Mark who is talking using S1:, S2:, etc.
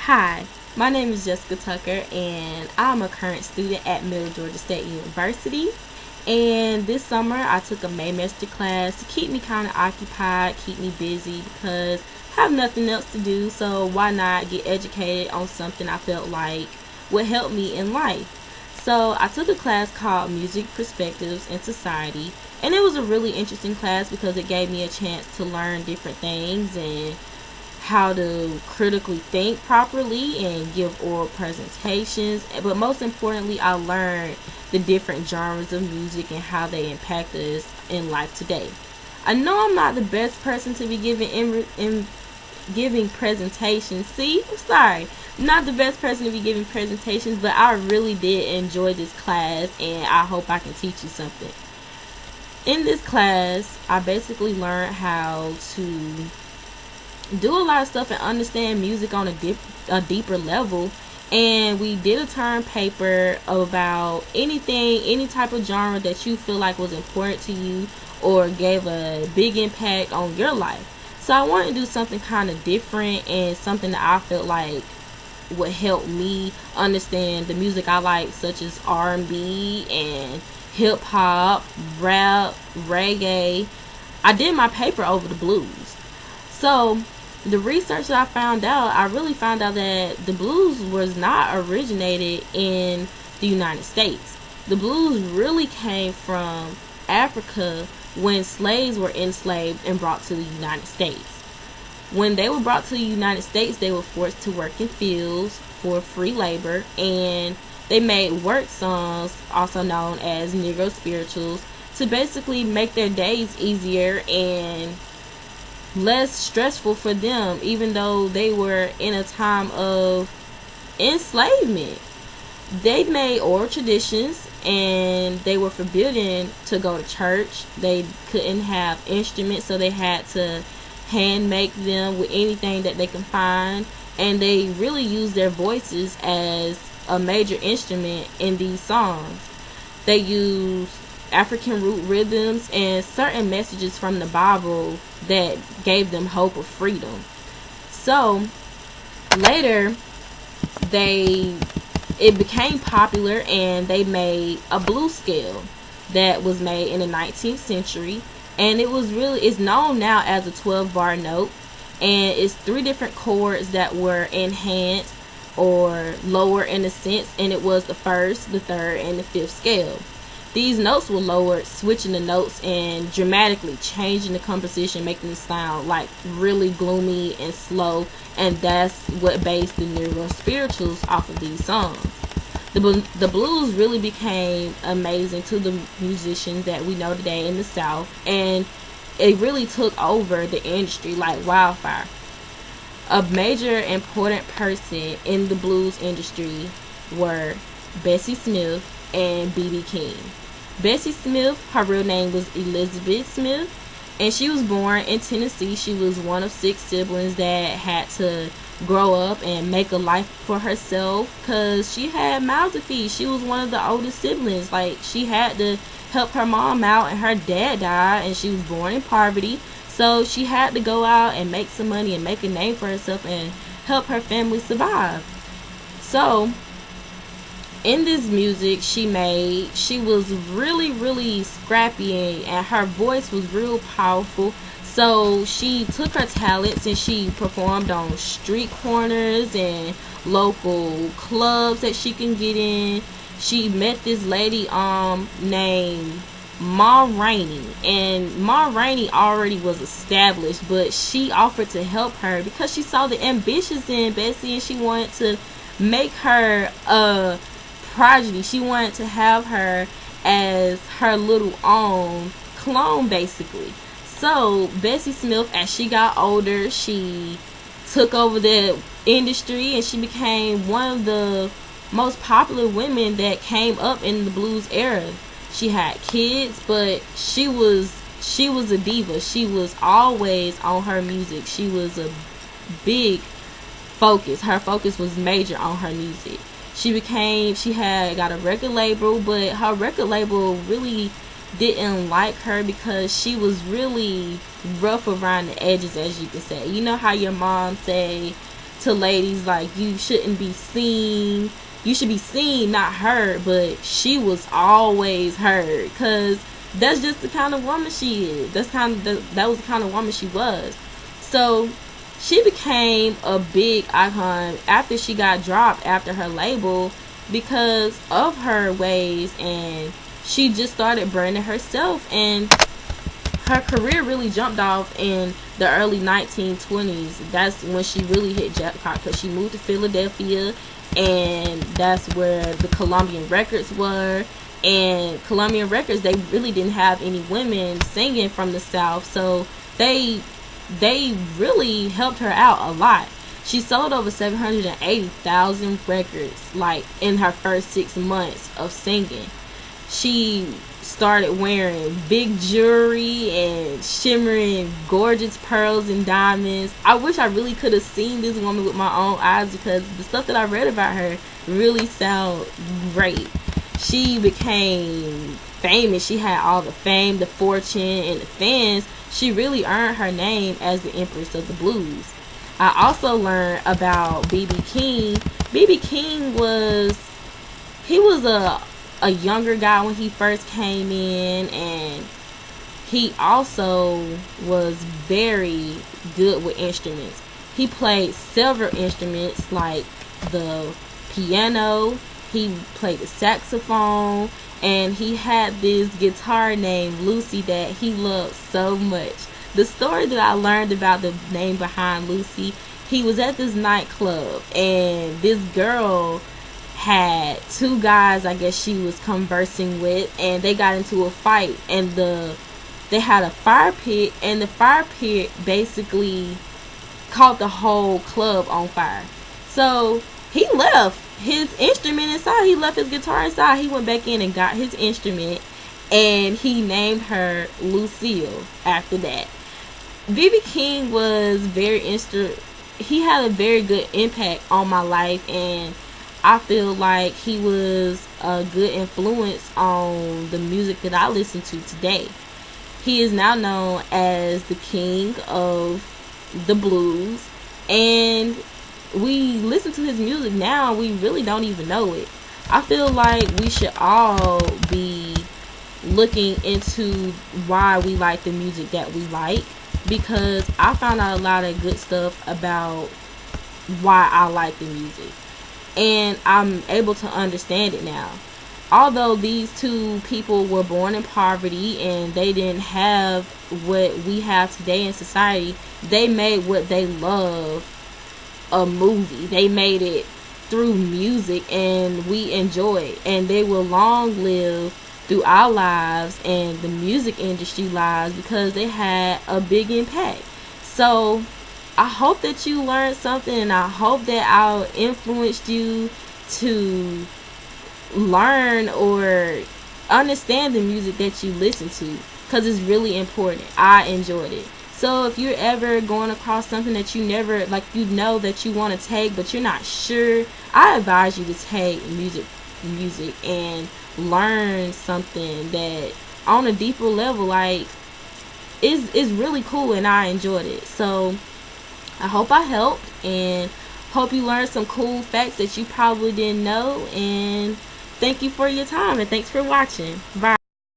S1: Hi, my name is Jessica Tucker, and I'm a current student at Middle Georgia State University. And this summer, I took a maymester class to keep me kind of occupied, keep me busy, because I have nothing else to do. So why not get educated on something I felt like would help me in life? So I took a class called Music Perspectives in Society, and it was a really interesting class because it gave me a chance to learn different things and how to critically think properly and give oral presentations. But most importantly, I learned the different genres of music and how they impact us in life today. I know I'm not the best person to be giving in giving presentations. See, I'm sorry, not the best person to be giving presentations, but I really did enjoy this class, and I hope I can teach you something. In this class, I basically learned how to do a lot of stuff and understand music on a deeper level. And we did a term paper about any type of genre that you feel like was important to you or gave a big impact on your life. So I wanted to do something kind of different and something that I felt like would help me understand the music I like, such as R&B and hip hop, rap, reggae. I did my paper over the blues. So the research that I really found out that the blues was not originated in the United States. The blues really came from Africa when slaves were enslaved and brought to the United States. When they were brought to the United States, they were forced to work in fields for free labor, and they made work songs, also known as Negro spirituals, to basically make their days easier and less stressful for them, even though they were in a time of enslavement. They made oral traditions, and they were forbidden to go to church. They couldn't have instruments, so they had to hand make them with anything that they can find, and they really used their voices as a major instrument in these songs. They used African root rhythms and certain messages from the Bible that gave them hope of freedom. So later it became popular, and they made a blues scale that was made in the 19th century, and it's known now as a 12-bar note, and it's 3 different chords that were enhanced or lower in a sense, and it was the 1st, the 3rd, and the 5th scale. These notes were lowered, switching the notes and dramatically changing the composition, making it sound like really gloomy and slow, and that's what based the Negro spirituals off of these songs. The blues really became amazing to the musicians that we know today in the South, and it really took over the industry like wildfire. A major important person in the blues industry were Bessie Smith and B.B. King. Bessie Smith, her real name was Elizabeth Smith, and she was born in Tennessee. She was one of 6 siblings that had to grow up and make a life for herself because she had mouths to feed. She was one of the oldest siblings. Like, she had to help her mom out, and her dad died, and she was born in poverty. So she had to go out and make some money and make a name for herself and help her family survive. So in this music she was really scrappy, and her voice was real powerful. So she took her talents and she performed on street corners and local clubs that she can get in. She met this lady named Ma Rainey, and Ma Rainey already was established, but she offered to help her because she saw the ambitions in Bessie, and she wanted to make her a prodigy. She wanted to have her as her little own clone, basically. So Bessie Smith, as she got older, she took over the industry, and she became one of the most popular women that came up in the blues era. She had kids, but she was a diva. She was always on her music. She was a big focus. Her focus was major on her music. She had got a record label, but her record label really didn't like her because she was really rough around the edges, as you can say. You know how your mom say to ladies like you shouldn't be seen. You should be seen, not heard. But she was always heard, because that's just the kind of woman she is. That was the kind of woman she was. So she became a big icon after she got dropped after her label because of her ways, and she just started branding herself, and her career really jumped off in the early 1920s. That's when she really hit jackpot, because she moved to Philadelphia, and that's where the Colombian records were. And Colombian records, they really didn't have any women singing from the South, so they really helped her out a lot. She sold over 780,000 records, like, in her first 6 months of singing. She started wearing big jewelry and shimmering gorgeous pearls and diamonds. I wish I really could have seen this woman with my own eyes, because the stuff that I read about her really sound great. She became famous. She had all the fame, the fortune, and the fans. She really earned her name as the Empress of the Blues. I also learned about B.B. King. B.B. King was a younger guy when he first came in, and he also was very good with instruments. He played several instruments like the piano, he played the saxophone, and he had this guitar named Lucy that he loved so much. The story that I learned about the name behind Lucy, he was at this nightclub, and this girl had 2 guys, I guess she was conversing with, and they got into a fight, and they had a fire pit, and the fire pit basically caught the whole club on fire. So he left his instrument inside. He left his guitar inside. He went back in and got his instrument, and he named her Lucille after that. B.B. King was he had a very good impact on my life, and I feel like he was a good influence on the music that I listen to today. He is now known as the king of the blues, and we listen to his music now, we really don't even know it. I feel like we should all be looking into why we like the music that we like, because I found out a lot of good stuff about why I like the music, and I'm able to understand it now. Although these 2 people were born in poverty and they didn't have what we have today in society, they made what they love a movie. They made it through music, and we enjoy it, and they will long live through our lives and the music industry lives, because they had a big impact. So I hope that you learned something, and I hope that I influenced you to learn or understand the music that you listen to, because it's really important. I enjoyed it. So if you're ever going across something that you never, like, you know that you want to take but you're not sure, I advise you to take music and learn something that on a deeper level, like, is really cool, and I enjoyed it. So I hope I helped, and hope you learned some cool facts that you probably didn't know, and thank you for your time, and thanks for watching. Bye.